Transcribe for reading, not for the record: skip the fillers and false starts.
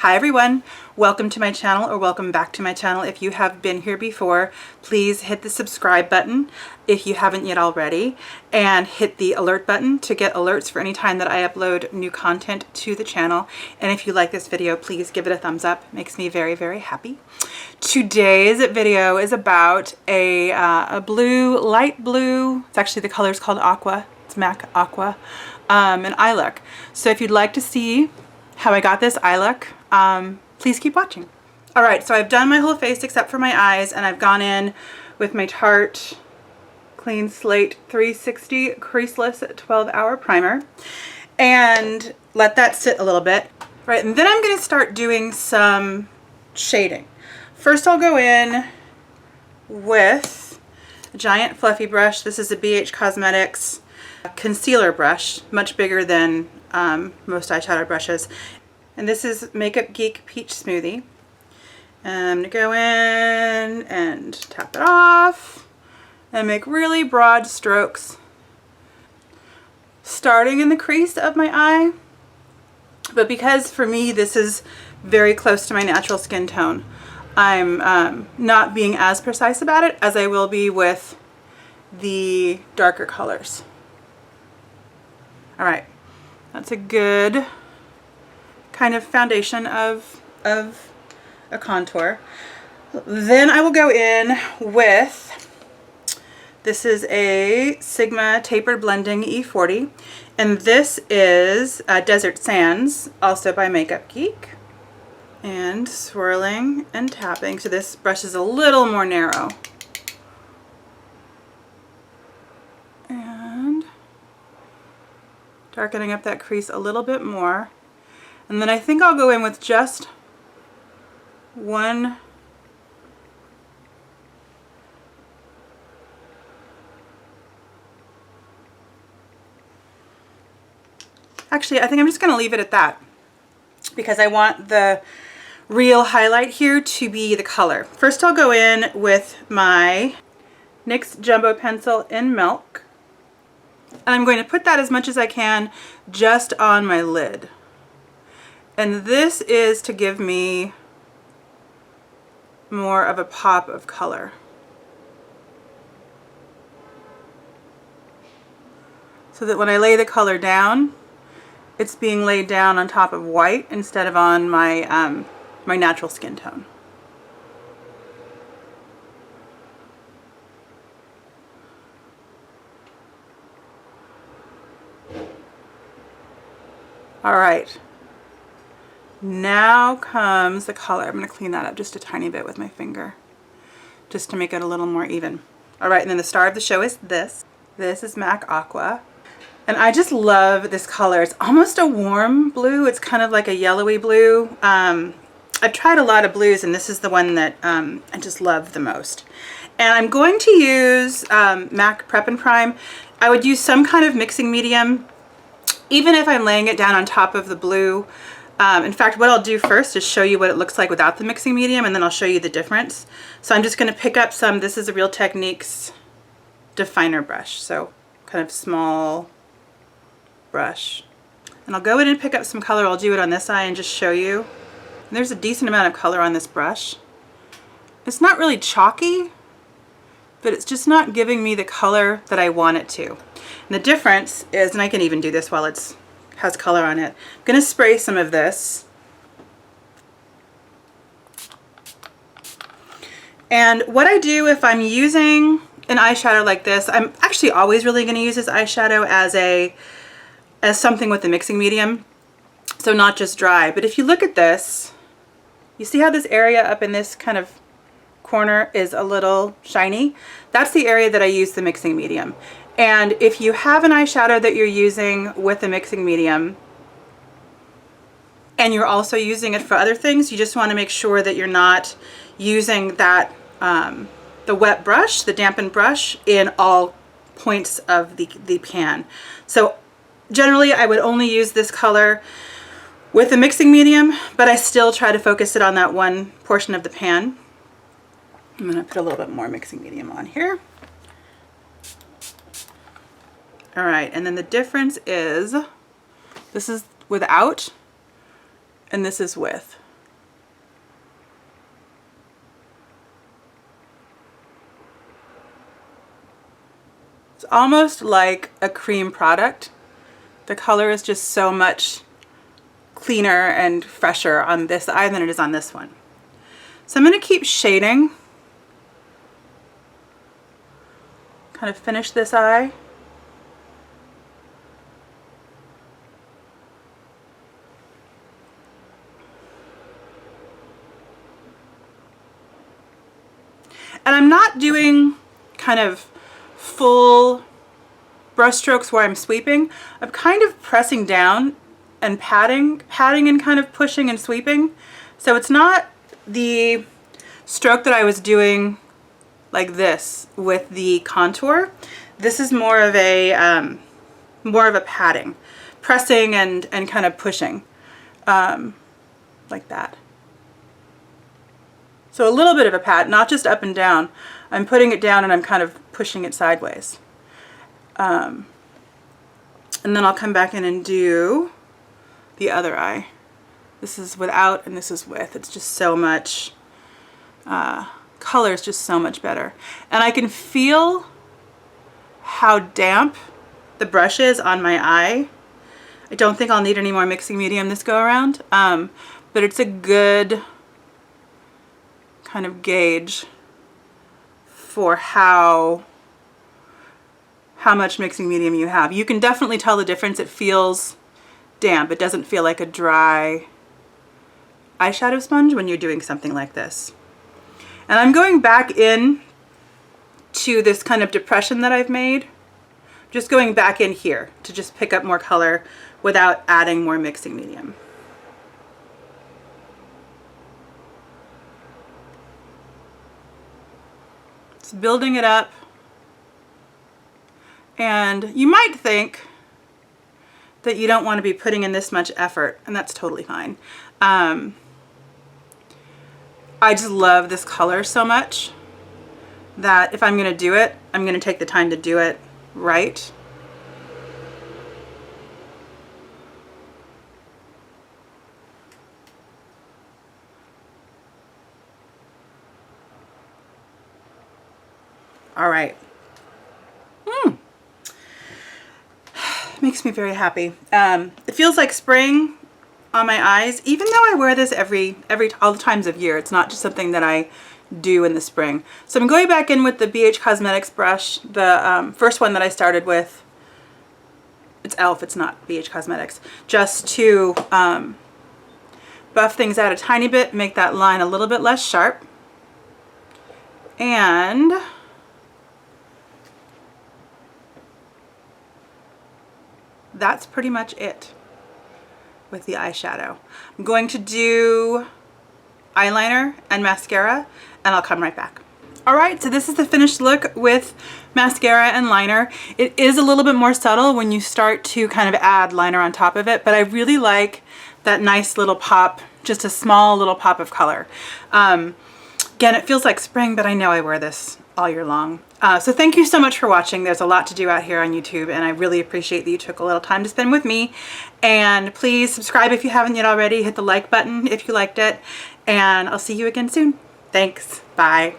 Hi everyone, welcome to my channel, or welcome back to my channel. If you have been here before, please hit the subscribe button if you haven't yet already, and hit the alert button to get alerts for any time that I upload new content to the channel. And if you like this video, please give it a thumbs up. It makes me very, very happy. Today's video is about a blue, light blue, it's actually the color is called Aqua, it's Mac Aqua, an eye look. So if you'd like to see how I got this eye look, please keep watching. All right, so I've done my whole face except for my eyes, and I've gone in with my Tarte Clean Slate 360 Creaseless 12-Hour Primer and let that sit a little bit. Right, and then I'm gonna start doing some shading. First I'll go in with a giant fluffy brush. This is a BH Cosmetics concealer brush, much bigger than most eyeshadow brushes. And this is Makeup Geek Peach Smoothie. And I'm gonna go in and tap it off and make really broad strokes, starting in the crease of my eye. But because for me this is very close to my natural skin tone, I'm not being as precise about it as I will be with the darker colors. All right, that's a good kind of foundation of a contour. Then I will go in with, this is a Sigma Tapered Blending E40, and this is Desert Sands, also by Makeup Geek. And swirling and tapping, so this brush is a little more narrow. And darkening up that crease a little bit more. And then I think I'll go in with just one actually, I think I'm just going to leave it at that because I want the real highlight here to be the color. First I'll go in with my NYX Jumbo Pencil in Milk, and I'm going to put that as much as I can just on my lid. And this is to give me more of a pop of color. So that when I lay the color down, it's being laid down on top of white instead of on my my natural skin tone. All right. Now comes the color. I'm going to clean that up just a tiny bit with my finger, just to make it a little more even. All right, and then the star of the show is this. This is Mac Aqua. And I just love this color. It's almost a warm blue. It's kind of like a yellowy blue. I've tried a lot of blues, and this is the one that I just love the most. And I'm going to use MAC Prep and Prime. I would use some kind of mixing medium, even if I'm laying it down on top of the blue. In fact, what I'll do first is show you what it looks like without the mixing medium, and then I'll show you the difference. So I'm just going to pick up some, this is a Real Techniques definer brush, so kind of small brush. And I'll go in and pick up some color. I'll do it on this eye and just show you. And there's a decent amount of color on this brush. It's not really chalky, but it's just not giving me the color that I want it to. And the difference is, and I can even do this while it's has color on it. I'm going to spray some of this. And what I do if I'm using an eyeshadow like this, I'm actually always really going to use this eyeshadow as something with the mixing medium, so not just dry. But if you look at this, you see how this area up in this kind of corner is a little shiny? That's the area that I use the mixing medium. And if you have an eyeshadow that you're using with a mixing medium and you're also using it for other things, you just want to make sure that you're not using that the wet brush, the dampened brush, in all points of the pan. So generally I would only use this color with a mixing medium, but I still try to focus it on that one portion of the pan. I'm going to put a little bit more mixing medium on here. All right, and then the difference is, this is without and this is with. almost like a cream product. The color is just so much cleaner and fresher on this eye than it is on this one. So I'm going to keep shading. Kind of finish this eye. And I'm not doing kind of full brush strokes where I'm sweeping. I'm kind of pressing down and patting and kind of pushing and sweeping. So it's not the stroke that I was doing like this with the contour. This is more of a patting, pressing and kind of pushing like that. So a little bit of a pat, not just up and down. I'm putting it down and I'm kind of pushing it sideways. And then I'll come back in and do the other eye. This is without and this is with. It's just so much, color is just so much better. And I can feel how damp the brush is on my eye. I don't think I'll need any more mixing medium this go around, but it's a good kind of gauge for how much mixing medium you have. You can definitely tell the difference. It feels damp. It doesn't feel like a dry eyeshadow sponge when you're doing something like this. And I'm going back in to this kind of depression that I've made. Just going back in here to just pick up more color without adding more mixing medium. It's building it up. And you might think that you don't want to be putting in this much effort, and that's totally fine. I just love this color so much that if I'm going to do it, I'm going to take the time to do it right. All right. Makes me very happy. It feels like spring on my eyes, even though I wear this all the times of year. It's not just something that I do in the spring. So I'm going back in with the BH Cosmetics brush, the first one that I started with. It's e.l.f., it's not BH Cosmetics. Just to buff things out a tiny bit, make that line a little bit less sharp. And that's pretty much it with the eyeshadow. I'm going to do eyeliner and mascara, and I'll come right back. All right, so this is the finished look with mascara and liner. It is a little bit more subtle when you start to kind of add liner on top of it, but I really like that nice little pop, just a small little pop of color. Again, it feels like spring, but I know I wear this all year long. So thank you so much for watching. There's a lot to do out here on YouTube, and I really appreciate that you took a little time to spend with me. And please subscribe if you haven't yet already. Hit the like button if you liked it, and I'll see you again soon. Thanks. Bye.